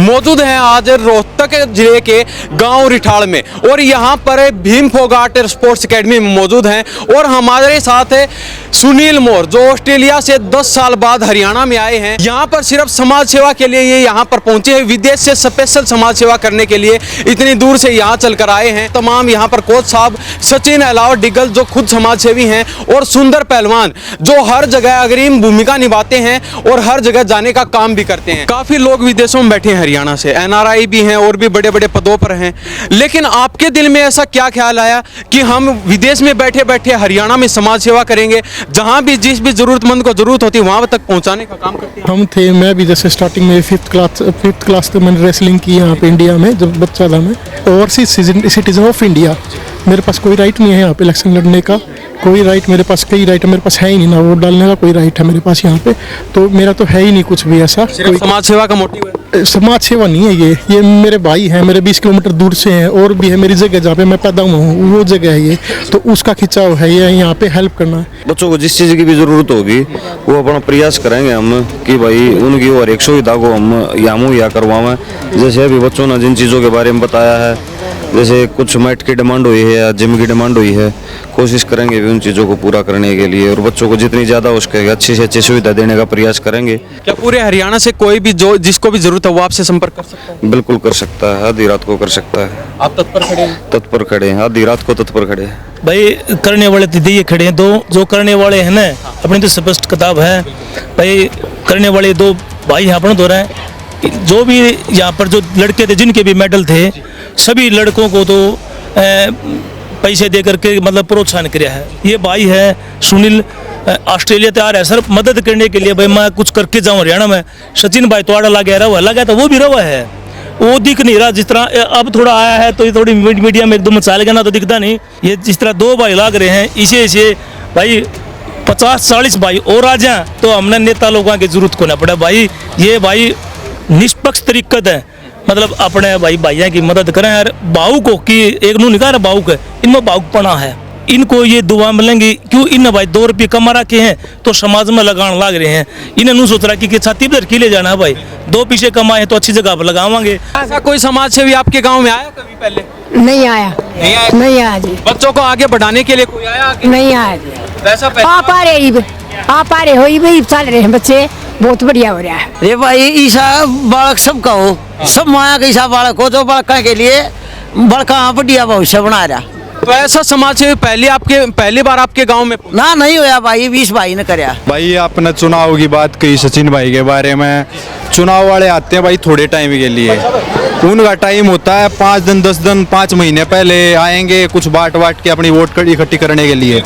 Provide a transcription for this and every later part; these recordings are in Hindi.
मौजूद हैं आज रोहतक जिले के गांव रिठाड़ में और यहां पर भीम फोगाट स्पोर्ट्स एकेडमी में मौजूद हैं और हमारे साथ है सुनील मोर जो ऑस्ट्रेलिया से 10 साल बाद हरियाणा में आए हैं। यहां पर सिर्फ समाज सेवा के लिए ये यहां पर पहुंचे हैं, विदेश से स्पेशल समाज सेवा करने के लिए इतनी दूर से यहां चलकर आए हैं। तमाम यहां पर कोच साहब सचिन अलावा डिगल जो खुद समाज सेवी हैं और सुंदर पहलवान जो हर जगह अग्रिम भूमिका निभाते हैं और हर जगह जाने का काम भी करते हैं। काफी लोग विदेशों में बैठे हैं, हरियाणा से NRI भी हैं और भी बड़े बड़े पदों पर हैं, लेकिन आपके दिल में ऐसा क्या ख्याल आया कि हम विदेश में बैठे बैठे हरियाणा में समाज सेवा करेंगे, जहां भी जिस भी जरूरतमंद को जरूरत होती है वहां तक पहुंचाने का काम करते हैं। हम थे, मैं भी जैसे स्टार्टिंग में फिफ्थ क्लास तक मैंने रेसलिंग की यहाँ पे इंडिया में जब बच्चा था मैं। ओवरसीज सिटीजन ऑफ इंडिया, मेरे पास कोई राइट नहीं है यहाँ पे इलेक्शन लड़ने का, कोई राइट मेरे पास, कई राइट मेरे पास है ही नहीं ना, वोट डालने का कोई राइट है मेरे पास यहाँ पे, तो मेरा तो है ही नहीं कुछ भी ऐसा। सिर्फ समाज सेवा का मोटिव है? समाज सेवा नहीं है ये मेरे भाई हैं, मेरे 20 किलोमीटर दूर से हैं और भी है मेरी जगह जहाँ पे मैं पैदा हुआ हूँ वो जगह है ये, तो उसका खिंचाव है ये, यहाँ पे हेल्प करना है। बच्चों को जिस चीज़ की भी ज़रूरत होगी वो अपना प्रयास करेंगे हम कि भाई उनकी और एक सुविधा को हम यहाँ मुहैया करवाएं। जैसे अभी बच्चों ने जिन चीज़ों के बारे में बताया है, जैसे कुछ मैट की डिमांड हुई है या जिम की डिमांड हुई है, कोशिश करेंगे भी उन चीज़ों को पूरा करने के लिए और बच्चों को जितनी ज़्यादा उसके अच्छी से अच्छी सुविधा देने का प्रयास करेंगे। क्या पूरे हरियाणा से कोई भी जो जिसको भी जरूरत है वो आपसे संपर्क कर सकता है? बिल्कुल कर सकता है, आधी रात को कर सकता है। आप तत्पर खड़े हैं? तत्पर खड़े हैं, आधी रात को तत्पर खड़े हैं। भाई करने वाले दीदी ये खड़े हैं, दो जो करने वाले हैं ना, अपनी तो स्पष्ट किताब है भाई, करने वाले दो भाई यहाँ पर दो रहे हैं। जो भी यहाँ पर जो लड़के थे जिनके भी मेडल थे, सभी लड़कों को तो पैसे दे करके मतलब प्रोत्साहन किया है। ये भाई है सुनील, ऑस्ट्रेलिया तैयार है सर मदद करने के लिए, भाई मैं कुछ करके जाऊँ हरियाणा में। सचिन भाई तो आड़ा लगा तो वो भी रवा है, वो दिख नहीं रहा। जिस तरह अब थोड़ा आया है तो ये थोड़ी मीडिया में एकदम चाल गया ना तो दिखता नहीं। ये जिस तरह दो भाई लाग रहे हैं, इसे भाई 50-40 भाई और आ जाए तो हमने नेता लोगों की जरूरत को ना पड़े। भाई ये भाई निष्पक्ष तरीकत है, मतलब अपने भाई भाइयों की मदद करें यार। भावुक हो कि एक नू निकाल भावुक है, इनमें भावुकपना है, इनको ये दुआ मिलेंगी क्यों। इन भाई 2 रुपये कमा रखे हैं तो समाज में लगान लाग रहे हैं। इन्हें नू सोच रहा कि छाती पर की ले जाना है भाई, 2 पैसे कमाए तो अच्छी जगह पर लगावांगे। ऐसा कोई समाज सेवी आपके गांव में आया कभी पहले? नहीं आया नहीं आया जी। बच्चों को आगे बढ़ाने के लिए कोई आया आगे? नहीं आया जी। वैसा आप आ रहे हो भाई, चल रहे हैं बच्चे, बहुत बढ़िया हो रहा है। अरे भाई ईसा बालक सबका हो, सब माया का ईसा बालक हो, जो बालक के लिए बड़का बढ़िया भविष्य बना रहा। तो ऐसा समाज सेवी पहली बार आपके गांव में? ना नहीं होया भाई, 20 भाई ने कराया। भाई आपने चुनाव की बात कही सचिन भाई के बारे में। चुनाव वाले आते हैं भाई थोड़े टाइम के लिए, उनका टाइम होता है 5 दिन 10 दिन 5 महीने पहले आएंगे कुछ बाट के अपनी वोट इकट्ठी करने के लिए।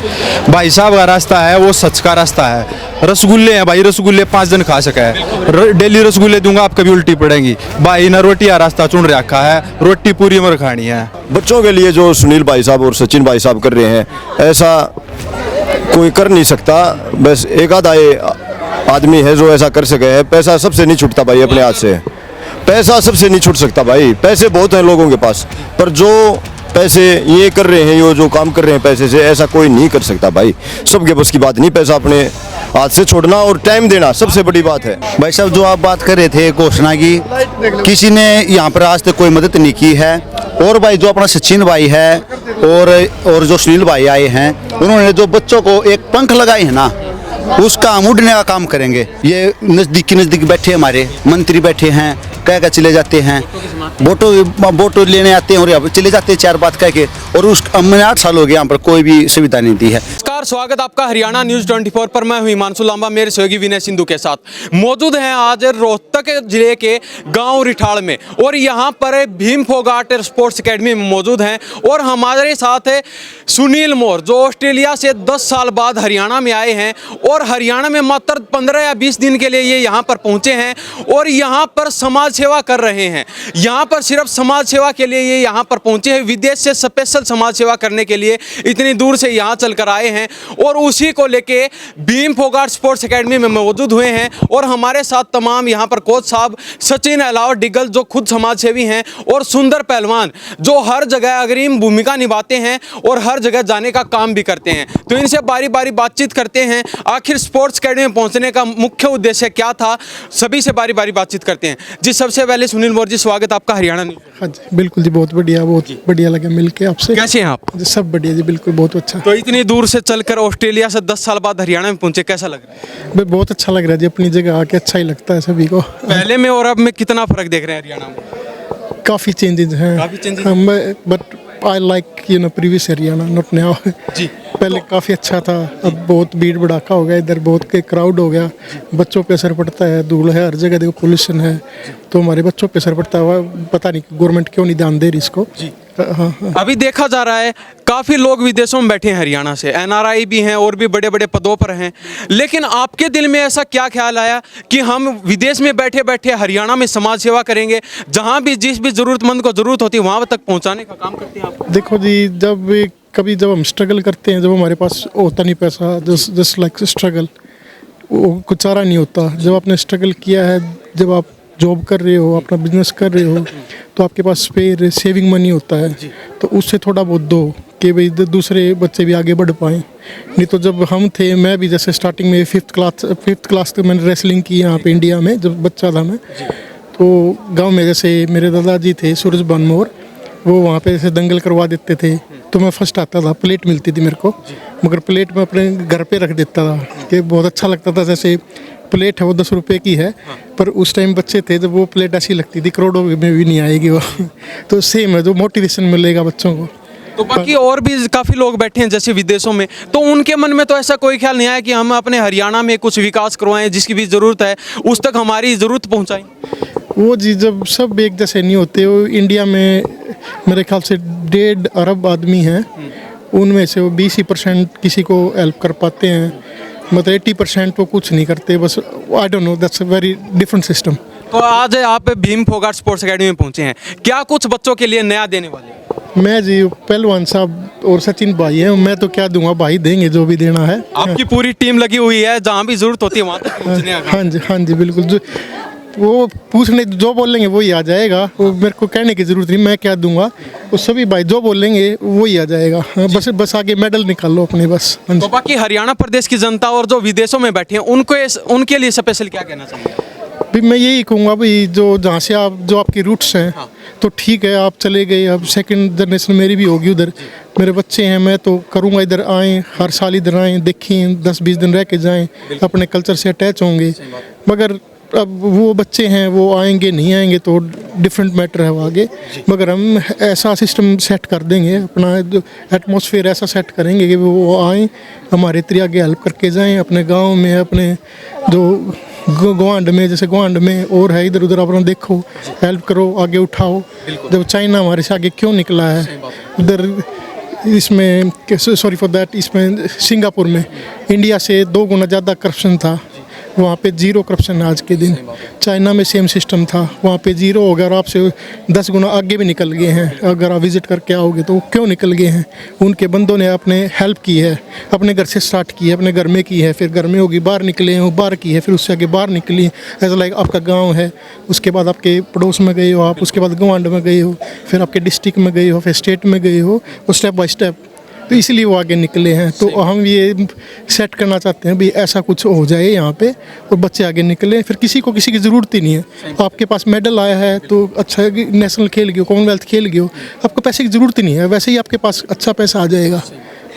भाई साहब का रास्ता है वो सच का रास्ता है। रसगुल्ले हैं भाई, रसगुल्ले 5 दिन खा सका है, डेली रसगुल्ले दूंगा आप कभी उल्टी पड़ेंगी। भाई ने रोटी का रास्ता चुन रखा है, रोटी पूरी उम्र खानी है। बच्चों के लिए जो सुनील भाई साहब और सचिन भाई साहब कर रहे हैं, ऐसा कोई कर नहीं सकता। बस एक आधा आदमी है जो ऐसा कर सके है। पैसा सबसे नहीं छूटता भाई, अपने हाथ से पैसा सबसे नहीं छूट सकता भाई। पैसे बहुत हैं लोगों के पास, पर जो पैसे ये कर रहे हैं, ये जो काम कर रहे हैं पैसे से, ऐसा कोई नहीं कर सकता भाई। सबके बस की बात नहीं पैसा अपने हाथ से छोड़ना और टाइम देना सबसे बड़ी बात है। भाई साहब जो आप बात कर रहे थे घोषणा की, किसी ने यहाँ पर आज तक कोई मदद नहीं की है। और भाई जो अपना सचिन भाई है और जो सुनील भाई आए हैं, उन्होंने जो बच्चों को एक पंख लगाए हैं ना, उसका हम उड़ने का काम करेंगे। ये नज़दीक बैठे हमारे मंत्री बैठे हैं, कह चले जाते हैं, वोटो लेने आते हैं और यहाँ पर चले जाते हैं 4 बात कह के, और उस हमने 8 साल हो गए यहाँ पर कोई भी सुविधा नहीं दी है। स्वागत आपका हरियाणा न्यूज़ 24 पर। मैं हूं हिमांशु लांबा, मेरे सहयोगी विनय सिंधु के साथ मौजूद हैं आज रोहतक जिले के गांव रिठाड़ में और यहां पर भीम फोगाट स्पोर्ट्स एकेडमी में मौजूद हैं और हमारे साथ है सुनील मोर जो ऑस्ट्रेलिया से 10 साल बाद हरियाणा में आए हैं और हरियाणा में मात्र 15 या 20 दिन के लिए ये यहाँ पर पहुँचे हैं और यहाँ पर समाज सेवा कर रहे हैं। यहाँ पर सिर्फ समाज सेवा के लिए ये यहाँ पर पहुँचे हैं, विदेश से स्पेशल समाज सेवा करने के लिए इतनी दूर से यहाँ चल कर आए हैं और उसी को लेके भीम फोगाट स्पोर्ट्स एकेडमी में मौजूद हुए हैं। और हमारे साथ तमाम यहाँ पर कोच साहब सचिन अलावत डिगल जो खुद समाज सेवी हैं और सुंदर पहलवान जो हर जगह अग्रिम भूमिका निभाते हैं और हर जगह जाने का काम भी करते हैं। तो इनसे बारी बारी बातचीत करते हैं, आखिर स्पोर्ट्स एकेडमी में पहुंचने का मुख्य उद्देश्य क्या था, सभी से बारी बारी बातचीत करते हैं। जी सबसे पहले सुनील मोर जी, स्वागत आपका हरियाणा न्यूज़। हाँ जी बिल्कुल जी, बहुत बढ़िया लगा मिलके आपसे। कैसे हैं आप? जी, सब बढ़िया जी, बिल्कुल बहुत अच्छा। तो इतनी दूर से चलकर ऑस्ट्रेलिया से 10 साल बाद हरियाणा में पहुंचे, कैसा लग रहा है? भाई बहुत अच्छा लग रहा है जी, अपनी जगह आके अच्छा ही लगता है सभी को। पहले में और अब में कितना फर्क देख रहे हैं हरियाणा में? काफ़ी चेंजेस हैं। काफी changes but I like previous Haryana, not now. जी पहले काफ़ी अच्छा था, अब बहुत भीड़ भड़ाका हो गया, इधर बहुत के क्राउड हो गया, बच्चों पे असर पड़ता है, धूल है हर जगह, देखो पोल्यूशन है, तो हमारे बच्चों पे असर पड़ता है। पता नहीं गवर्नमेंट क्यों नहीं ध्यान दे रही इसको। हाँ। अभी देखा जा रहा है काफ़ी लोग विदेशों में बैठे हैं हरियाणा से, NRI भी हैं और भी बड़े बड़े पदों पर हैं, लेकिन आपके दिल में ऐसा क्या ख्याल आया कि हम विदेश में बैठे बैठे हरियाणा में समाज सेवा करेंगे, जहां भी जिस भी ज़रूरतमंद को ज़रूरत होती है वहां तक पहुंचाने का काम करते हैं आप? देखो जी, जब हम स्ट्रगल करते हैं, जब हमारे पास होता नहीं पैसा, जस्ट लाइक स्ट्रगल, वो कुछ चारा नहीं होता। जब आपने स्ट्रगल किया है, जब आप जॉब कर रहे हो, अपना बिजनेस कर रहे हो, तो आपके पास स्पेयर सेविंग मनी होता है, तो उससे थोड़ा बहुत दो कि भाई दूसरे बच्चे भी आगे बढ़ पाएँ। नहीं तो जब हम थे, मैं भी जैसे स्टार्टिंग में फिफ्थ क्लास तक मैंने रेसलिंग की यहाँ पे इंडिया में, जब बच्चा था मैं, तो गांव में जैसे मेरे दादाजी थे सूरज बनमोर, वो वहाँ पे जैसे दंगल करवा देते थे, तो मैं फर्स्ट आता था, प्लेट मिलती थी मेरे को, मगर प्लेट मैं अपने घर पे रख देता था कि बहुत अच्छा लगता था। जैसे प्लेट है वो 10 रुपये की है, पर उस टाइम बच्चे थे जब वो प्लेट ऐसी लगती थी करोड़ों में भी नहीं आएगी वो। तो सेम है, जो मोटिवेशन मिलेगा बच्चों को। तो बाकी और भी काफ़ी लोग बैठे हैं जैसे विदेशों में, तो उनके मन में तो ऐसा कोई ख्याल नहीं आया कि हम अपने हरियाणा में कुछ विकास करवाएं, जिसकी भी ज़रूरत है उस तक हमारी ज़रूरत पहुँचाएं? वो जी, जब सब एक जैसे नहीं होते, वो इंडिया में मेरे ख्याल से 1.5 अरब आदमी हैं, उनमें से वो 20% किसी को हेल्प कर पाते हैं, मतलब 80% वो कुछ नहीं करते, बस I don't know, that's a very different system. तो आज आप भीम फोगाट स्पोर्ट्स एकेडमी में पहुंचे हैं, क्या कुछ बच्चों के लिए नया देने वाले हैं? मैं जी, पहलवान साहब और सचिन भाई हैं, मैं तो क्या दूंगा, भाई देंगे जो भी देना है। आपकी पूरी टीम लगी हुई है, जहाँ भी जरूरत होती है वहाँ तक पहुँचने का। हाँ जी बिल्कुल, जो वो पूछने जो बोलेंगे वही आ जाएगा, वो मेरे को कहने की ज़रूरत नहीं, मैं क्या दूंगा, वो सभी भाई जो बोलेंगे वही आ जाएगा। हाँ, बस आगे मेडल निकाल लो अपने, बस। तो बाकी हरियाणा प्रदेश की जनता और जो विदेशों में बैठे हैं उनके लिए स्पेशल क्या कहना चाहिए? भी मैं यही कहूँगा भाई, जो जहाँ से आप, जो आपकी रूट्स हैं, तो ठीक है, आप चले गए, अब सेकंड जनरेशन मेरी भी होगी उधर, मेरे बच्चे हैं, मैं तो करूँगा इधर आएँ, हर साल इधर आएँ, देखें, 10-20 दिन रह के जाएँ, अपने कल्चर से अटैच होंगे। मगर अब वो बच्चे हैं, वो आएंगे नहीं आएंगे तो डिफरेंट मैटर है वो आगे, मगर हम ऐसा सिस्टम सेट कर देंगे, अपना एटमॉस्फेयर ऐसा सेट करेंगे कि वो आएँ, हमारे इतनी आगे हेल्प करके जाएँ, अपने गांव में, अपने जो गुआंढ में, जैसे गुआंढ में और है, इधर उधर अपना देखो, हेल्प करो, आगे उठाओ। जब चाइना हमारे से आगे क्यों निकला है, उधर इसमें, सॉरी फॉर दैट, इसमें सिंगापुर में इंडिया से 2 गुना ज़्यादा करप्शन था, वहाँ पे 0 करप्शन है आज के दिन। चाइना में सेम सिस्टम था, वहाँ पे 0 हो गया, और आपसे 10 गुना आगे भी निकल गए हैं। अगर आप विज़िट करके आओगे तो वो क्यों निकल गए हैं, उनके बंदों ने अपने हेल्प की है, अपने घर से स्टार्ट की है, अपने घर में की है, फिर घर में होगी, बाहर निकले हो, बाहर की है, फिर उससे आगे बाहर निकली, ऐसा लाइक आपका गाँव है, उसके बाद आपके पड़ोस में गए हो आप, उसके बाद गवांड में गए हो, फिर आपके डिस्ट्रिक्ट में गए हो, फिर स्टेट में गए हो, वो स्टेप बाय स्टेप, तो इसलिए वो आगे निकले हैं। तो हम ये सेट करना चाहते हैं भी ऐसा कुछ हो जाए यहाँ पे, और बच्चे आगे निकले, फिर किसी को किसी की ज़रूरत ही नहीं है। आपके पास मेडल आया है तो अच्छा है कि नेशनल खेल गए हो, कॉमनवेल्थ खेल गए हो, आपको पैसे की ज़रूरत ही नहीं है, वैसे ही आपके पास अच्छा पैसा आ जाएगा।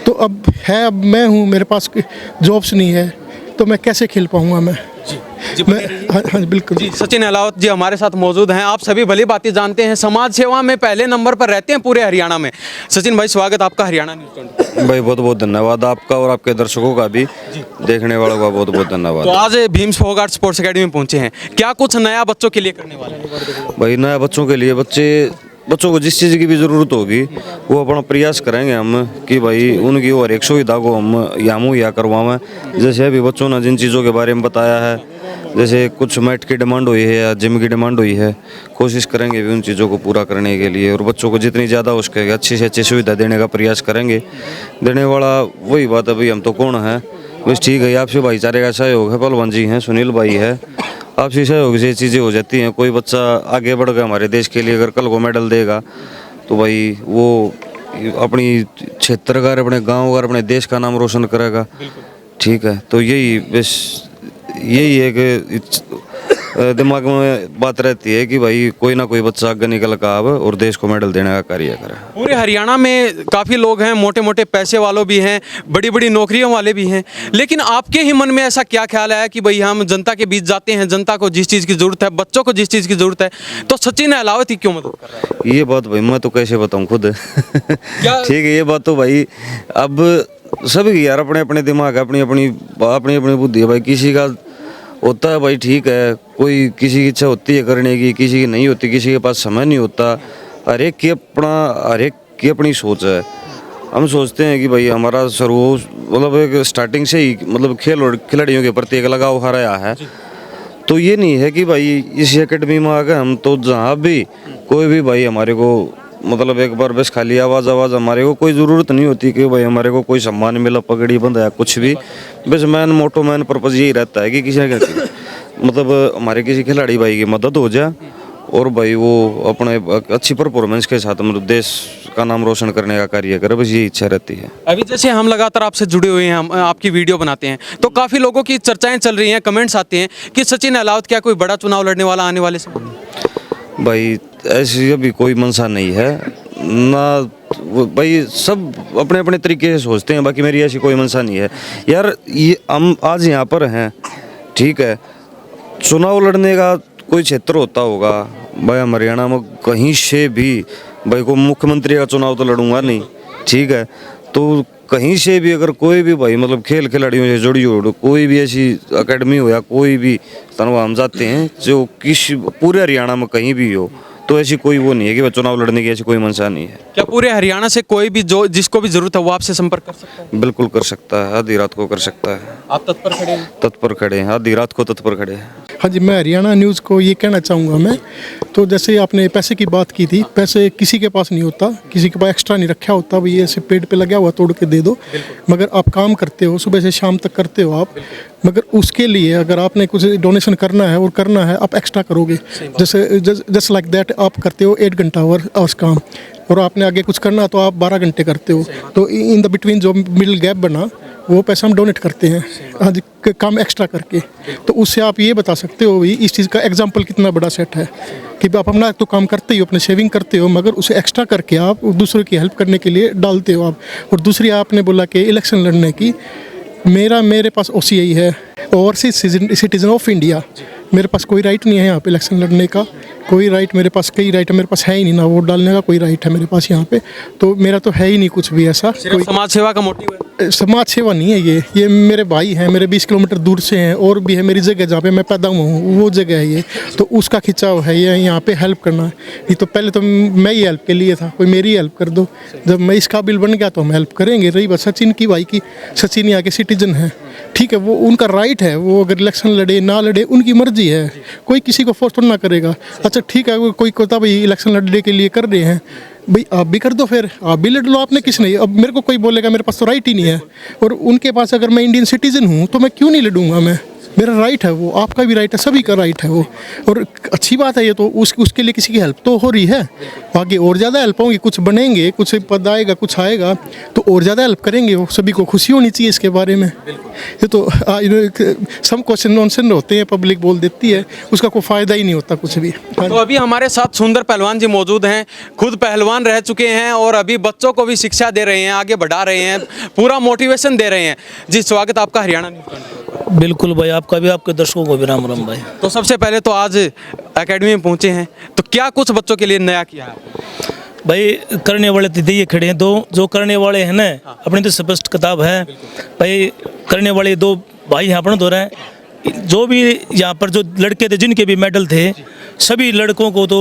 तो अब मैं हूँ, मेरे पास जॉब्स नहीं है, तो मैं कैसे खेल पाऊँगा मैं? हाँ बिल्कुल जी। सचिन अलावत जी हमारे साथ मौजूद हैं, आप सभी भली बातें जानते हैं, समाज सेवा में पहले नंबर पर रहते हैं पूरे हरियाणा में। सचिन भाई, स्वागत आपका हरियाणा न्यूज़। भाई बहुत बहुत धन्यवाद आपका और आपके दर्शकों का भी, देखने वालों का बहुत बहुत धन्यवाद। तो आज भीम फोगाट स्पोर्ट्स एकेडमी में पहुंचे हैं, क्या कुछ नया बच्चों के लिए करने वाले हैं? भाई नया बच्चों के लिए, बच्चे बच्चों को जिस चीज़ की भी ज़रूरत होगी वो अपना प्रयास करेंगे हम कि भाई उनकी वो हर एक सुविधा को हम यहाँ मुहैया करवाएं। जैसे अभी बच्चों ने जिन चीज़ों के बारे में बताया है, जैसे कुछ मैट की डिमांड हुई है या जिम की डिमांड हुई है, कोशिश करेंगे भी उन चीज़ों को पूरा करने के लिए और बच्चों को जितनी ज़्यादा हो सके अच्छी से अच्छी सुविधा देने का प्रयास करेंगे। देने वाला वही बात है भाई, हम तो कौन है, बस ठीक है आपसे भाईचारे का सहयोग है, पहलवान जी हैं, सुनील भाई है, आपसी सहयोग से चीज़ें हो जाती हैं। कोई बच्चा आगे बढ़ गया हमारे देश के लिए, अगर कल को मेडल देगा तो भाई वो अपनी क्षेत्र का, अपने गांव का, अपने देश का नाम रोशन करेगा। ठीक है, तो यही बस यही है कि दिमाग में बात रहती है कि भाई कोई ना कोई बच्चा आगे निकल कर आवे और देश को मेडल देने का कार्य करे। पूरे हरियाणा में काफ़ी लोग हैं, मोटे मोटे पैसे वालों भी हैं, बड़ी बड़ी नौकरियों वाले भी हैं, लेकिन आपके ही मन में ऐसा क्या ख्याल आया कि भाई हम जनता के बीच जाते हैं, जनता को जिस चीज़ की ज़रूरत है, बच्चों को जिस चीज़ की ज़रूरत है, तो सचिन अहलावत ही क्यों मदद कर रहा है? ये बात भाई मैं तो कैसे बताऊँ खुद ठीक है, ये बात तो भाई अब सभी यार अपने अपने दिमाग, अपनी अपनी बुद्धि है भाई। किसी का होता है भाई ठीक है, कोई किसी की इच्छा होती है करने की, किसी की नहीं होती, किसी के पास समय नहीं होता, हर एक की अपनी सोच है। हम सोचते हैं कि भाई हमारा मतलब एक स्टार्टिंग से ही मतलब खेल और खिलाड़ियों के प्रति एक लगाव हराया है, तो ये नहीं है कि भाई इस एकेडमी में आ गए हम तो जहाँ भी कोई भी भाई हमारे को मतलब एक बार बस खाली आवाज़ हमारे को कोई ज़रूरत नहीं होती कि भाई हमारे को कोई सम्मान मिला, पगड़ी बंधा या कुछ भी। बस मैन पर्पज़ यही रहता है कि किसी मतलब हमारे किसी खिलाड़ी भाई की मदद हो जाए और भाई वो अपने अच्छी परफॉर्मेंस के साथ मतलब देश का नाम रोशन करने का कार्य करे, बस यही इच्छा रहती है। अभी जैसे हम लगातार आपसे जुड़े हुए हैं, हम आपकी वीडियो बनाते हैं, तो काफ़ी लोगों की चर्चाएं चल रही हैं, कमेंट्स आते हैं कि सचिन अहलावत क्या कोई बड़ा चुनाव लड़ने वाला आने वाले समय? भाई ऐसी अभी कोई मंशा नहीं है ना भाई, सब अपने अपने तरीके से सोचते हैं, बाकी मेरी ऐसी कोई मंशा नहीं है यार। ये हम आज यहाँ पर हैं, ठीक है, चुनाव लड़ने का कोई क्षेत्र होता होगा भाई हरियाणा में कहीं से भी, भाई को मुख्यमंत्री का चुनाव तो लड़ूंगा नहीं, ठीक है, तो कहीं से भी अगर कोई भी भाई मतलब खेल खिलाड़ियों से जुड़ी हो, कोई भी ऐसी एकेडमी हो या कोई भी स्थान हम जाते हैं जो किसी पूरे हरियाणा में कहीं भी हो, तो ऐसी कोई वो नहीं है कि वह चुनाव लड़ने की ऐसी कोई मंशा नहीं है। क्या पूरे हरियाणा से कोई भी जो जिसको भी जरूरत है वो आपसे संपर्क कर सकता है? बिल्कुल कर सकता है, आधी रात को कर सकता है। आप तत्पर खड़े हैं? तत्पर खड़े हैं, आधी रात को तत्पर खड़े हैं। हाँ जी, मैं हरियाणा न्यूज़ को ये कहना चाहूँगा मैं, तो जैसे आपने पैसे की बात की थी, पैसे किसी के पास नहीं होता, किसी के पास एक्स्ट्रा नहीं रखा होता भाई ऐसे पेड़ पे लगा हुआ तोड़ के दे दो, मगर आप काम करते हो, सुबह से शाम तक करते हो आप, मगर उसके लिए अगर आपने कुछ डोनेशन करना है और करना है आप एक्स्ट्रा करोगे, जैसे जस्ट लाइक दैट आप करते हो 8 घंटा आवर्स काम और आपने आगे कुछ करना तो आप 12 घंटे करते हो, तो इन द बिटवीन जो मिडिल गैप बना वो पैसा हम डोनेट करते हैं हाँ जी, काम एक्स्ट्रा करके। तो उससे आप ये बता सकते हो भाई इस चीज़ का एग्जाम्पल कितना बड़ा सेट है कि आप अपना तो काम करते ही हो, अपने सेविंग करते हो, मगर उसे एक्स्ट्रा करके आप दूसरों की हेल्प करने के लिए डालते हो आप। और दूसरी आपने बोला कि इलेक्शन लड़ने की, मेरे पास OCI है, ओवरसीज सिटीजन ऑफ इंडिया, मेरे पास कोई राइट नहीं है यहाँ पे इलेक्शन लड़ने का, कोई राइट मेरे पास, कई राइट मेरे पास है ही नहीं, ना वोट डालने का कोई राइट है मेरे पास यहाँ पे, तो मेरा तो है ही नहीं कुछ भी ऐसा। कोई समाज सेवा का मोटिव है? समाज सेवा नहीं है ये मेरे भाई हैं, मेरे 20 किलोमीटर दूर से हैं, और भी है मेरी जगह जहाँ पे मैं पैदा हुआ हूँ वो जगह है ये, तो उसका खिंचाव है ये यहाँ पे हेल्प करना है। ये तो पहले तो मैं ही हेल्प के लिए था, कोई मेरी हेल्प कर दो, जब मैं इस काबिल बन गया तो हम हेल्प करेंगे। रही बात सचिन की भाई की, सचिन यहाँ के सिटीजन है, ठीक है, वो उनका राइट है, वो अगर इलेक्शन लड़े ना लड़े उनकी मर्जी है, कोई किसी को फोर्स थोड़ा ना करेगा। अच्छा ठीक है, कोई कहता भाई इलेक्शन लड़ने के लिए कर रहे हैं, भाई आप भी कर दो, फिर आप भी लड़ लो, आपने किसने, अब मेरे को कोई बोलेगा मेरे पास तो राइट ही नहीं है, और उनके पास अगर मैं इंडियन सिटीजन हूँ तो मैं क्यों नहीं लड़ूंगा, मैं मेरा राइट है वो, आपका भी राइट है, सभी का राइट है वो, और अच्छी बात है ये तो, उसके लिए किसी की हेल्प तो हो रही है, आगे और ज़्यादा हेल्प होंगी, कुछ बनेंगे, कुछ पद आएगा, कुछ आएगा तो और ज़्यादा हेल्प करेंगे, वो सभी को खुशी होनी चाहिए इसके बारे में। ये तो सम क्वेश्चन नॉनसेंस होते हैं, पब्लिक बोल देती है, उसका कोई फ़ायदा ही नहीं होता कुछ भी। तो अभी हमारे साथ सुंदर पहलवान जी मौजूद हैं, खुद पहलवान रह चुके हैं और अभी बच्चों को भी शिक्षा दे रहे हैं, आगे बढ़ा रहे हैं, पूरा मोटिवेशन दे रहे हैं। जी स्वागत आपका हरियाणा न्यूज़। बिल्कुल भाई, आपका भी, आपके दर्शकों को भी राम राम भाई। तो सबसे पहले तो आज एकेडमी में पहुंचे हैं, तो क्या कुछ बच्चों के लिए नया किया है? भाई करने वाले तो ये खड़े हैं दो, जो करने वाले हैं ना अपनी तो स्पष्ट किताब है भाई, करने वाले 2 भाई यहाँ पर दो रहे हैं, जो भी यहाँ पर जो लड़के थे जिनके भी मेडल थे, सभी लड़कों को तो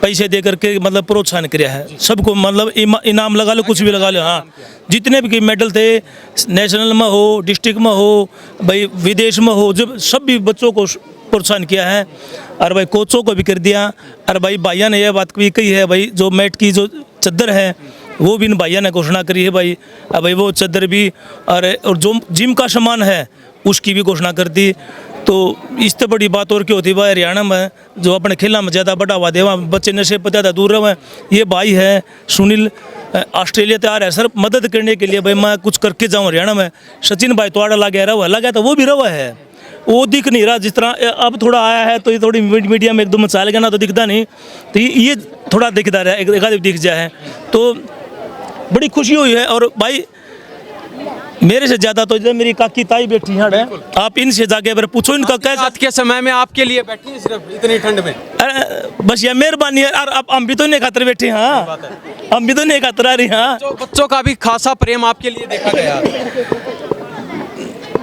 पैसे दे करके मतलब प्रोत्साहन किया है सबको, मतलब इनाम लगा लो, कुछ भी लगा लो। हाँ, जितने भी मेडल थे, नेशनल में हो, डिस्ट्रिक्ट में हो, भाई विदेश में हो, जब सब भी बच्चों को प्रोत्साहन किया है। और भाई कोचों को भी कर दिया। और भाई भाइया ने यह बात भी कही है, भाई जो मैट की जो चद्दर है वो भी इन भाइया ने घोषणा करी है भाई। अब भाई वो चद्दर भी और जो जिम का सामान है उसकी भी घोषणा कर दी। तो इससे बड़ी बात और क्या होती है भाई, हरियाणा में जो अपने खेलों में ज़्यादा बढ़ावा दे, वहाँ बच्चे नशे पर ज़्यादा दूर रहे। ये भाई है सुनील, ऑस्ट्रेलिया तैयार है सर मदद करने के लिए, भाई मैं कुछ करके जाऊँ हरियाणा में। सचिन भाई तो आड़ा लगा तो वो भी रवा है, वो दिख नहीं रहा। जिस तरह अब थोड़ा आया है तो ये थोड़ी मीडिया में एकदम चल गया ना, तो दिखता नहीं, तो ये थोड़ा दिखता रहा, एक आध दिख जाए तो बड़ी खुशी हुई है। और भाई मेरे से ज्यादा तो मेरी काकी ताई बैठी है, आप इनसे जाके अगर पूछो इनका कैसा रात के समय में आपके लिए बैठी है सिर्फ इतनी ठंड में। अरे बस ये मेहरबानी है। और अब हम भी तो नहीं खातर बैठे, हाँ हम भी तो नहीं खातर आ रही। हाँ, तो बच्चों का भी खासा प्रेम आपके लिए देखा गया।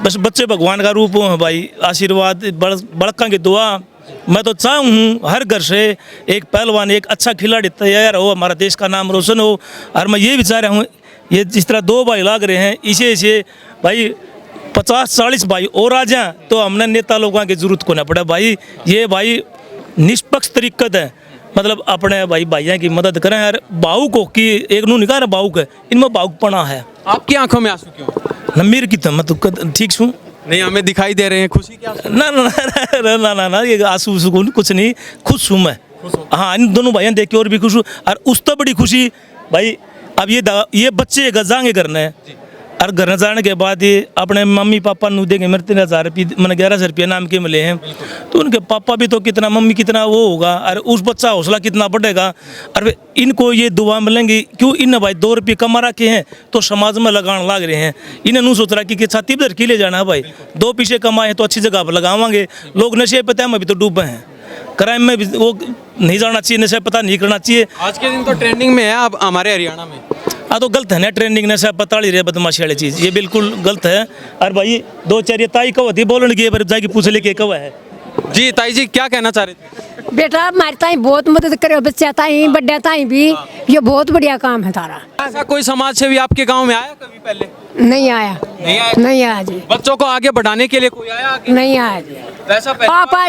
बस बच्चे भगवान का रूप हो भाई, आशीर्वाद बड़का की दुआ। मैं तो चाहूँ हर घर से एक पहलवान, एक अच्छा खिलाड़ी तैयार हो, हमारा देश का नाम रोशन हो। और मैं ये विचार हूँ, ये जिस तरह दो भाई लाग रहे हैं, इसे भाई 50-40 भाई और आ जाएं तो हमने नेता लोगों की जरूरत को ना पड़े भाई। ये भाई निष्पक्ष तरीक़त है, मतलब अपने भाई भाइयों की मदद करें। यार भावुक हो कि एक नू निकाल भावुक है, इनमें भावुकपना है। आपकी आंखों में आंसू क्यों? नमीर की तो ठीक छूँ नहीं, हमें दिखाई दे रहे हैं। खुशी क्या? ना ये आंसू सुकून कुछ नहीं, खुश हूँ मैं। हाँ, इन दोनों भाइयों देख के और भी खुश हूँ। और उस तो बड़ी खुशी भाई, अब ये बच्चे गजाएंगे करने, और घर जाने के बाद ये अपने मम्मी पापा नू देंगे। मेरे 3,000 रुपये मैंने 1100 रुपये नाम के मिले हैं, तो उनके पापा भी तो कितना, मम्मी कितना वो होगा, और उस बच्चा हौसला कितना बढ़ेगा। और इनको ये दुआ मिलेंगी क्यों, इन भाई 2 रुपये कमा रखे हैं तो समाज में लगाने लग रहे हैं। इन्हें नू सोच रहा कि छाती पर के ले जाना है भाई, 2 पैसे कमाए हैं तो अच्छी जगह पर लगावांगे। लोग नशे पे में भी तो डूबे हैं, क्राइम में भी वो नहीं जाना चाहिए, नशा पता नहीं करना चाहिए। आज के दिन तो ट्रेंडिंग में है अब हमारे हरियाणा में। हाँ, तो गलत है ना, ट्रेंडिंग नशा पता नहीं रहे, बदमाशी वाली चीज़, ये बिल्कुल गलत है। और भाई 2-4 ये ताई कव थी बोलने की, पर जाके पूछ ले के कव है। जी ताई जी, क्या कहना चाह रहे थे? बेटा हमारे ताई बहुत मदद करे, बच्चा ताई बड्डा ताई भी, ये बहुत बढ़िया काम है तारा। ऐसा कोई समाज सेवी आपके गांव में आया कभी पहले? नहीं आया, नहीं आया जी। बच्चों को आगे बढ़ाने के लिए कोई आया आगे? नहीं आया जी। वैसा आप आ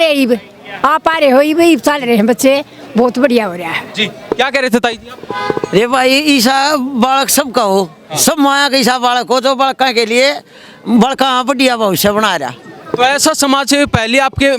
रहे हो भाई, चल रहे हैं बच्चे, बहुत बढ़िया हो रहा है जी। क्या कह रहे थे ताई जी आप? रे भाई ईसा बालक सबका हो, सब माया का ईसा बालक हो, जो बालका के लिए बड़का बढ़िया भविष्य बना रहा। तो ऐसा समाज सेवी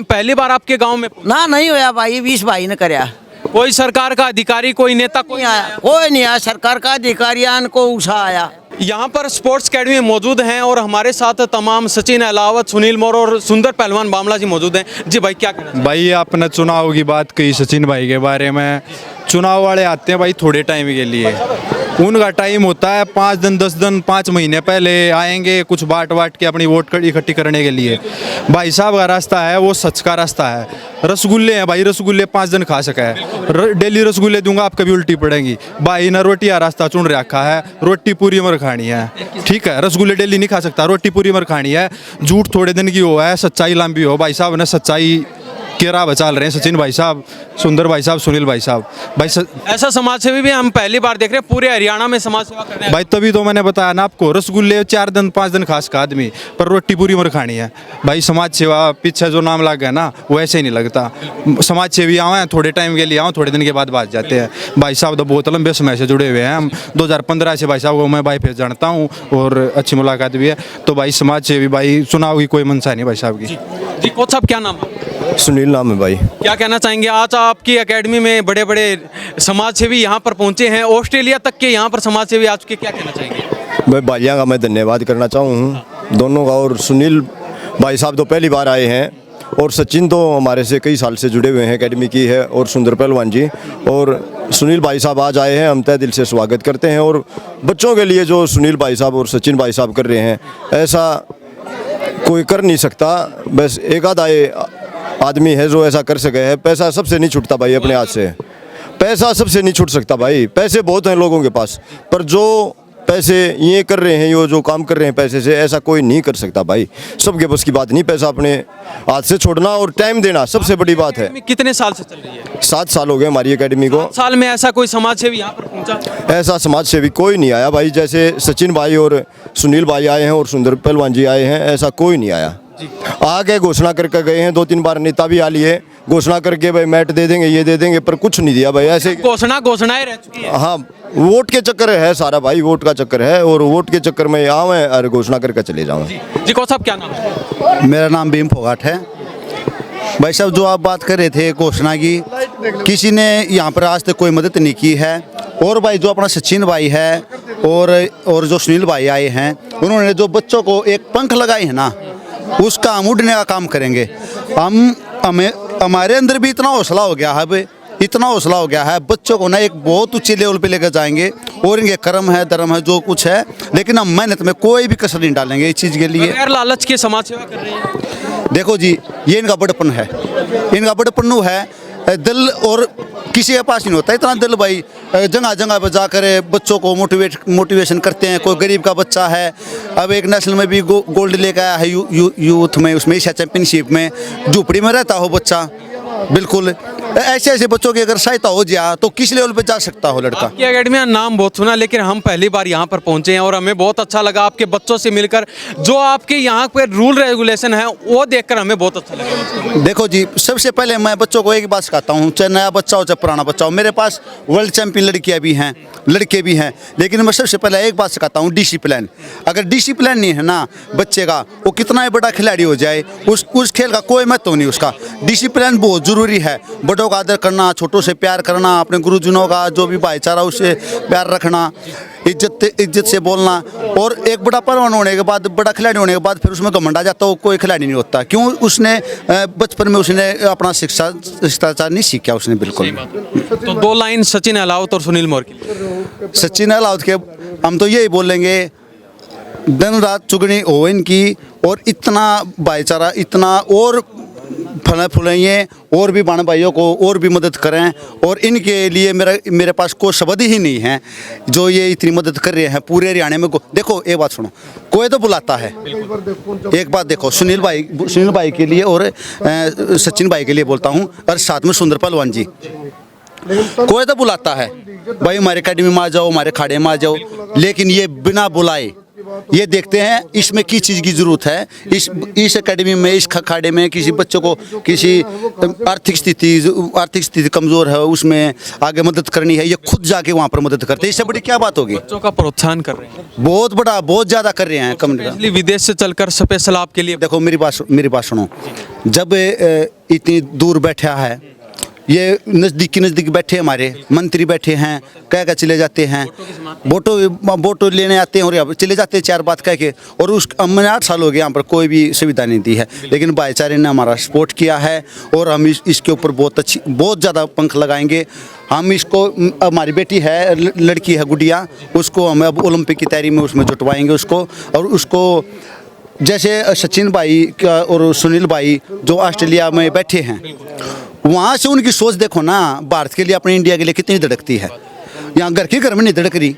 पहली बार आपके गांव में? ना नहीं होया भाई, 20 भाई ने करया। कोई सरकार का अधिकारी, कोई नेता कोई नहीं आया, कोई नहीं आया, सरकार का अधिकारी को उषा आया। यहाँ पर स्पोर्ट्स एकेडमी मौजूद हैं और हमारे साथ तमाम सचिन अलावत, सुनील मोर और सुंदर पहलवान बामला जी मौजूद हैं। जी भाई, क्या कहना? भाई आपने चुनाव की बात कही सचिन भाई के बारे में। चुनाव वाले आते हैं भाई थोड़े टाइम के लिए, उनका टाइम होता है 5 दिन 10 दिन 5 महीने पहले आएंगे, कुछ बांट के अपनी वोट इकट्ठी करने के लिए। भाई साहब का रास्ता है वो सच का रास्ता है। रसगुल्ले हैं भाई, रसगुल्ले 5 दिन खा सका है, डेली रसगुल्ले दूंगा आप कभी उल्टी पड़ेंगी। भाई ने रोटी का रास्ता चुन रखा है, रोटी पूरी उम्र खानी है, ठीक है, रसगुल्ले डेली नहीं खा सकता, रोटी पूरी उम्र खानी है। झूठ थोड़े दिन की हो है, सच्चाई लंबी हो। भाई साहब ने सच्चाई के राह बचाल रहे हैं, सचिन भाई साहब, सुंदर भाई साहब, सुनील भाई साहब। भाई ऐसा समाज सेवी भी हम पहली बार देख रहे हैं पूरे हरियाणा में समाज सेवा कर रहे हैं भाई। तभी तो मैंने बताया ना आपको, रसगुल्ले 4 दिन 5 दिन खास का आदमी, पर रोटी पूरी उम्र खानी है। भाई समाज सेवा पीछे जो नाम लग गया ना, वो ऐसे ही नहीं लगता। समाज सेवी आए थोड़े टाइम के लिए, आओ थोड़े दिन के बाद भाग जाते हैं। भाई साहब तो बहुत लंबे समय से जुड़े हुए हैं हम, 2015 से भाई साहब को मैं भाई फेस जानता हूँ और अच्छी मुलाकात भी है। तो भाई समाज सेवी, भाई चुनाव की कोई मंशा नहीं भाई साहब की। जी कोच साहब, क्या नाम है? सुनील नाम है भाई। क्या कहना चाहेंगे? आज आपकी एकेडमी में बड़े बड़े समाज सेवी यहाँ पर पहुँचे हैं, ऑस्ट्रेलिया तक के यहाँ पर समाज सेवी आज के, क्या कहना चाहेंगे? मैं भाइयों का मैं धन्यवाद करना चाहूँ दोनों का। और सुनील भाई साहब तो पहली बार आए हैं, और सचिन तो हमारे से कई साल से जुड़े हुए हैं, एकेडमी की है, और सुंदर पहलवान जी और सुनील भाई साहब आज आए हैं, हम तहे दिल से स्वागत करते हैं। और बच्चों के लिए जो सुनील भाई साहब और सचिन भाई साहब कर रहे हैं, ऐसा कोई कर नहीं सकता। बस एक आधा आदमी है जो ऐसा कर सके है। पैसा सबसे नहीं छूटता भाई, अपने हाथ से पैसा सबसे नहीं छूट सकता भाई। पैसे बहुत हैं लोगों के पास, पर जो पैसे ये कर रहे हैं, ये जो काम कर रहे हैं पैसे से, ऐसा कोई नहीं कर सकता भाई। सबके बस की बात नहीं पैसा अपने हाथ से छोड़ना और टाइम देना सबसे बड़ी बात है। कितने साल से चल रही है? 7 साल हो गए हमारी एकेडमी को। साल में ऐसा कोई समाज सेवी यहाँ पर पहुँचा? ऐसा समाज सेवी कोई नहीं आया भाई। जैसे सचिन भाई और सुनील भाई आए हैं और सुंदर पहलवान जी आए हैं, ऐसा कोई नहीं आया। आगे घोषणा करके गए हैं, 2-3 बार नेता भी आ लिए, घोषणा करके भाई मैट दे देंगे, ये दे देंगे, पर कुछ नहीं दिया भाई। ऐसे घोषणाएं रह चुकी है। हाँ, वोट के चक्कर है सारा भाई, वोट का चक्कर है और वोट के चक्कर में आवे और घोषणा करके चले जाऊँ। जी कौन साहब क्या नाम है? मेरा नाम भीम फोगाट है। भाई साहब, जो आप बात कर रहे थे घोषणा की, किसी ने यहाँ पर आज तक कोई मदद नहीं की है। और भाई जो अपना सचिन भाई है और जो सुनील भाई आए हैं, उन्होंने जो बच्चों को एक पंख लगाए हैं ना, उसका हम उड़ने का काम करेंगे। हमें हमारे अंदर भी इतना हौसला हो गया है, अब इतना हौसला हो गया है, बच्चों को ना एक बहुत ऊंचे लेवल पे लेकर जाएंगे। और इनके कर्म है, धर्म है, जो कुछ है, लेकिन हम मेहनत में कोई भी कसर नहीं डालेंगे इस चीज़ के लिए। बगैर लालच के समाज सेवा कर रहे हैं। देखो जी, ये इनका बड़पन है, इनका बड़पन है। दिल और किसी के पास नहीं होता इतना दिल भाई। जगह जगह पर जाकर बच्चों को मोटिवेशन करते हैं। कोई गरीब का बच्चा है, अब एक नेशनल में भी गोल्ड लेकर आया है यूथ में, उसमें एशिया चैंपियनशिप में। झुपड़ी में रहता हो बच्चा, बिल्कुल ऐसे ऐसे बच्चों की अगर सहायता हो जाए तो किस लेवल पे जा सकता हो लड़का। आपकी एकेडमी का नाम बहुत सुना, लेकिन हम पहली बार यहाँ पर पहुँचे हैं और हमें बहुत अच्छा लगा आपके बच्चों से मिलकर। जो आपके यहाँ पे रूल रेगुलेशन है वो देखकर हमें बहुत अच्छा लगा। देखो जी, सबसे पहले मैं बच्चों को एक बात सिखाता हूँ, चाहे नया बच्चा हो चाहे पुराना बच्चा हो। मेरे पास वर्ल्ड चैंपियन लड़कियाँ भी हैं, लड़के भी हैं, लेकिन मैं सबसे पहले एक बात सिखाता हूँ, डिसिप्लिन। अगर डिसिप्लिन नहीं है ना बच्चे का, वो कितना ही बड़ा खिलाड़ी हो जाए, उस खेल का कोई महत्व नहीं। उसका डिसिप्लिन बहुत ज़रूरी है। बड़ों का आदर करना, छोटों से प्यार करना, अपने गुरुजनों का जो भी भाईचारा उससे प्यार रखना, इज्जत से बोलना। और एक बड़ा पहलवान होने के बाद, बड़ा खिलाड़ी होने के बाद फिर उसमें घमंड आ जाता हो, कोई खिलाड़ी नहीं होता। क्यों? उसने बचपन में उसने अपना शिष्टाचार नहीं सीखा उसने, बिल्कुल। तो 2 लाइन सचिन अहलावत और सुनील मोर के लिए। सचिन अहलावत के हम तो यही बोलेंगे, दिन रात चुगनी हो इनकी, और इतना भाईचारा, इतना और फुलाइए, और भी बाण भाइयों को और भी मदद करें। और इनके लिए मेरे पास कोई शब्द ही नहीं है, जो ये इतनी मदद कर रहे हैं पूरे हरियाणा में। देखो एक बात सुनो, कोई तो बुलाता है। एक बात देखो, सुनील भाई के लिए और सचिन भाई के लिए बोलता हूँ, और साथ में सुंदर पहलवान जी, कोई तो बुलाता है भाई हमारे अकेडमी में आ जाओ, हमारे खाड़े में आ जाओ, लेकिन ये बिना बुलाए ये देखते हैं इसमें किस चीज़ की ज़रूरत है। इस एकेडमी में, इस खाड़े में किसी बच्चों को किसी आर्थिक स्थिति कमज़ोर है, उसमें आगे मदद करनी है, ये खुद जाके वहाँ पर मदद करते हैं। इससे बड़ी क्या बात होगी? बच्चों का प्रोत्साहन कर रहे हैं, बहुत बड़ा, बहुत ज़्यादा कर रहे हैं। इसलिए विदेश से चलकर स्पेशल आपके लिए। देखो मेरी बात सुनो, जब इतनी दूर बैठा है, ये नज़दीक बैठे हमारे मंत्री बैठे हैं, कह कर चले जाते हैं, वोटो लेने आते हैं और चले जाते हैं 4 बात कह के। और हमने 8 साल हो गए यहाँ पर कोई भी सुविधा नहीं दी है, लेकिन भाईचारे ने हमारा सपोर्ट किया है। और हम इसके ऊपर बहुत ज़्यादा पंख लगाएंगे। हम इसको, हमारी बेटी है, लड़की है गुड़िया, उसको हम अब ओलंपिक की तैयारी में उसमें जुटवाएंगे उसको। और उसको जैसे सचिन भाई और सुनील भाई जो ऑस्ट्रेलिया में बैठे हैं, वहाँ से उनकी सोच देखो ना, भारत के लिए, अपने इंडिया के लिए कितनी धड़कती है। यहाँ घर में नहीं धड़क रही,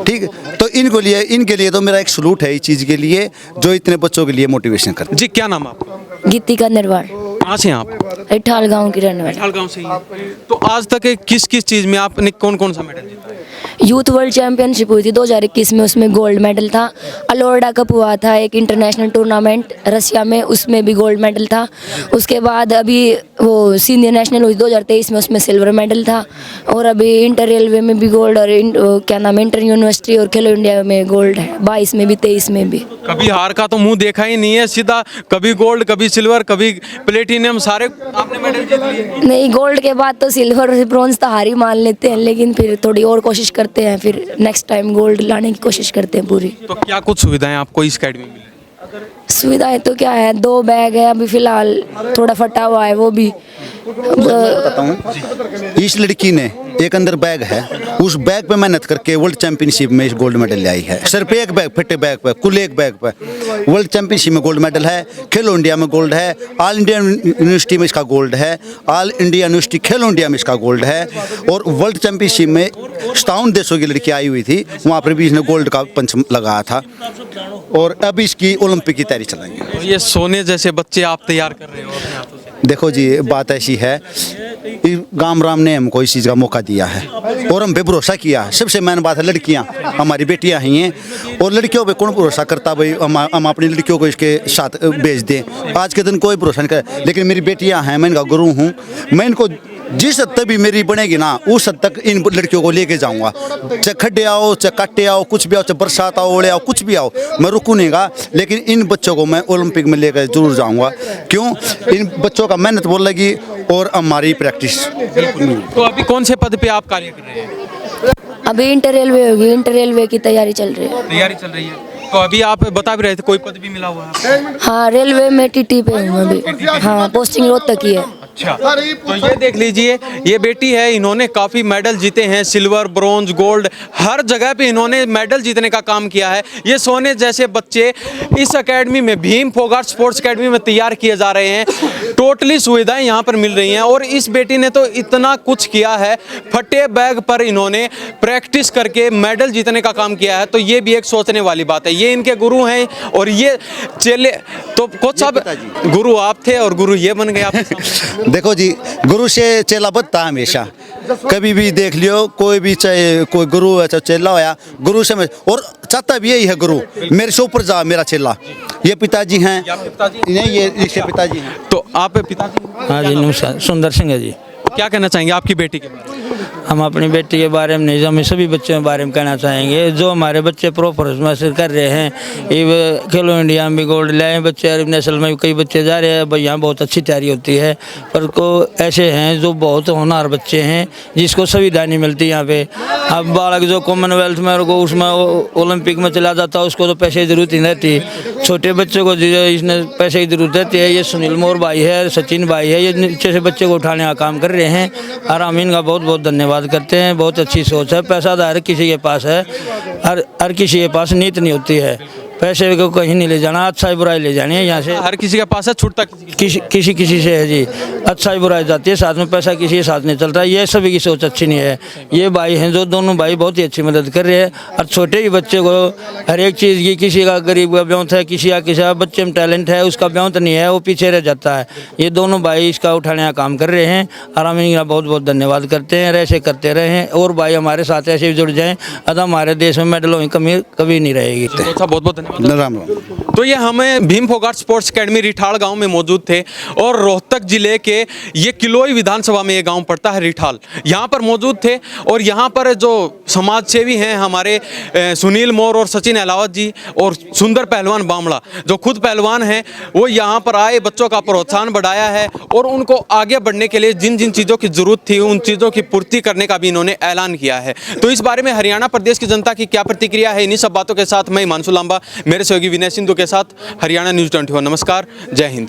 ठीक है। तो इनके लिए तो मेरा एक सलूट है इस चीज़ के लिए, जो इतने बच्चों के लिए मोटिवेशन करते। जी क्या नाम आपका? गीतिका नरवाल। कहाँ से आप? इठाल गांव की रहने वाली। इठाल गांव से ही। तो आज तक किस चीज़ में आपने कौन सा मेडल जीता? यूथ वर्ल्ड चैंपियनशिप हुई थी 2021 में, उसमें गोल्ड मेडल था। अलोर्डा कप हुआ था एक इंटरनेशनल टूर्नामेंट रसिया में, उसमें भी गोल्ड मेडल था। उसके बाद अभी वो सीनियर नेशनल हुई 2023 में, उसमें सिल्वर मेडल था। और अभी इंटर रेलवे में भी गोल्ड, और क्या नाम है, इंटर यूनिवर्सिटी और खेलो इंडिया में गोल्ड है, 22 में भी 23 में भी। कभी हार का तो मुंह देखा ही नहीं है, सीधा कभी गोल्ड, कभी सिल्वर, कभी प्लेटिनियम, सारे आपने मेडल जीत लिए। नहीं, गोल्ड के बाद तो सिल्वर और ब्रॉन्ज तो हार ही मान लेते हैं, लेकिन फिर थोड़ी और कोशिश करते हैं, फिर नेक्स्ट टाइम गोल्ड लाने की कोशिश करते हैं पूरी। तो क्या कुछ सुविधाएं आपको इस अकेडमी में मिली? सुविधाएं तो क्या है, 2 बैग है अभी फिलहाल, थोड़ा फटा हुआ है वो भी। बताऊं, इस लड़की ने एक अंदर बैग है, उस बैग पे मेहनत करके वर्ल्ड चैंपियनशिप में इस गोल्ड मेडल ले आई है। सिर्फ एक बैग, फटे बैग पे, कुल एक बैग पे वर्ल्ड चैंपियनशिप में गोल्ड मेडल है, खेलो इंडिया में गोल्ड है, ऑल इंडिया यूनिवर्सिटी में इसका गोल्ड है, ऑल इंडिया यूनिवर्सिटी खेलो इंडिया में इसका गोल्ड है, और वर्ल्ड चैंपियनशिप में 57 देशों की लड़की आई हुई थी, वहाँ पर भी इसने गोल्ड का पंच लगाया था, और अब इसकी ओलंपिक की तैयारी चलाएंगे। ये सोने जैसे बच्चे आप तैयार कर रहे हो अपने हाथों से। देखो जी, बात ऐसी है, गाम राम ने हमको इस चीज़ का मौका दिया है और हम पे भरोसा किया। सबसे मेन बात है, लड़कियां हमारी बेटियां ही हैं, और लड़कियों पे कौन भरोसा करता भाई हम अपनी लड़कियों को इसके साथ भेज दें। आज के दिन कोई भरोसा नहीं करे, लेकिन मेरी बेटियां हैं, मैं इनका गुरु हूँ। मैं इनको जिस हद तक भी मेरी बनेगी ना, उस हद तक इन लड़कियों को लेके जाऊंगा। चाहे खड्डे आओ, चाहे काटे आओ, कुछ भी आओ, चाहे बरसात आओ, ओले आओ, कुछ भी आओ, मैं रुकू नहींगा। लेकिन इन बच्चों को मैं ओलंपिक में लेकर जरूर जाऊंगा। क्यों? इन बच्चों का मेहनत बोल लगी और हमारी प्रैक्टिस। तो अभी कौन से पद पे आप कार्य कर रहे हैं? अभी इंटर रेलवे होगी, इंटर रेलवे की तैयारी चल रही है। तैयारी चल रही है। तो अभी आप बता भी रहे थे कोई पद भी मिला हुआ है? हाँ, रेलवे में टीटी पे हूँ अभी। हाँ, पोस्टिंग रोहतक की है। अच्छा, तो ये देख लीजिए, ये बेटी है, इन्होंने काफ़ी मेडल जीते हैं, सिल्वर, ब्रॉन्ज, गोल्ड, हर जगह पे इन्होंने मेडल जीतने का काम किया है। ये सोने जैसे बच्चे इस एकेडमी में, भीम फोगाट स्पोर्ट्स एकेडमी में तैयार किए जा रहे हैं। टोटली सुविधाएं यहाँ पर मिल रही हैं, और इस बेटी ने तो इतना कुछ किया है, फटे बैग पर इन्होंने प्रैक्टिस करके मेडल जीतने का काम किया है। तो ये भी एक सोचने वाली बात है। ये इनके गुरु हैं, और ये चेले। तो कोच साहब, गुरु आप थे और गुरु ये बन गए आपके सामने। देखो जी, गुरु से चेला बनता है हमेशा। कभी भी देख लियो, कोई भी चाहे कोई गुरु है चाहे चेला होया, गुरु से मैं, और चाहता भी यही है गुरु मेरे से ऊपर जा, मेरा चेला। ये पिताजी हैं, नहीं ये इसके पिताजी हैं। तो आप पिताजी? हाँ जी, नमस्कार। सुंदर सिंह है जी। क्या कहना चाहेंगे आपकी बेटी के बारे में? हम अपनी बेटी के बारे में नहीं, हम सभी बच्चों के बारे में कहना चाहेंगे। जो हमारे बच्चे परफॉर्मेंस हासिल कर रहे हैं, ये खेलो इंडिया में भी गोल्ड लाए बच्चे, अरब नेशनल में भी कई बच्चे जा रहे हैं। भाई यहाँ बहुत अच्छी तैयारी होती है, पर को ऐसे हैं जो बहुत होनहार बच्चे हैं जिसको सुविधा नहीं मिलती यहाँ पे। अब बालक जो कॉमनवेल्थ में को उसमें ओलंपिक में चला जाता है, उसको तो पैसे की जरूरत ही नहीं रहती। छोटे बच्चे को इसने पैसे की जरूरत रहती है। ये सुनील मोर भाई है, सचिन भाई है, ये नीचे से बच्चे को उठाने का काम कर रहे हैं, और हम इनका बहुत बहुत धन्यवाद करते हैं। बहुत अच्छी सोच है। पैसा तो हर किसी के पास है, हर किसी के पास नीत नहीं होती है। पैसे को कहीं नहीं ले जाना, अच्छा ही बुराई ले जानी है। यहाँ से हर किसी के पास है, छूटता किसी से है जी। अच्छा ही बुराई जाती है, साथ में पैसा किसी के साथ नहीं चलता। ये सभी की सोच अच्छी नहीं है। ये भाई हैं जो दोनों भाई बहुत ही अच्छी मदद कर रहे हैं, और छोटे ही बच्चे को हर एक चीज़ की, किसी का गरीब का ब्याह है, किसी का बच्चे में टैलेंट है, उसका ब्याह नहीं है, वो पीछे रह जाता है। ये दोनों भाई इसका उठाने का काम कर रहे हैं, और हम इनका बहुत बहुत धन्यवाद करते हैं। ऐसे करते रहें, और भाई हमारे साथ ऐसे जुड़ जाएँ, अतः हमारे देश में मेडलों की कमी कभी नहीं रहेगी। बहुत बहुत धन्यवाद। राम राम। तो ये हमें भीम फोगाट स्पोर्ट्स एकेडमी रिठाल गांव में मौजूद थे, और रोहतक जिले के ये किलोई विधानसभा में ये गांव पड़ता है रिठाल, यहाँ पर मौजूद थे। और यहाँ पर जो समाज सेवी हैं हमारे सुनील मोर और सचिन अहलावत जी, और सुंदर पहलवान बामड़ा जो खुद पहलवान हैं, वो यहाँ पर आए, बच्चों का प्रोत्साहन बढ़ाया है, और उनको आगे बढ़ने के लिए जिन जिन चीज़ों की जरूरत थी उन चीज़ों की पूर्ति करने का भी इन्होंने ऐलान किया है। तो इस बारे में हरियाणा प्रदेश की जनता की क्या प्रतिक्रिया है, इन्हीं सब बातों के साथ मैं हिमांशु लांबा, मेरे सहयोगी विनय सिंधु के साथ हरियाणा न्यूज़ 24। नमस्कार, जय हिंद।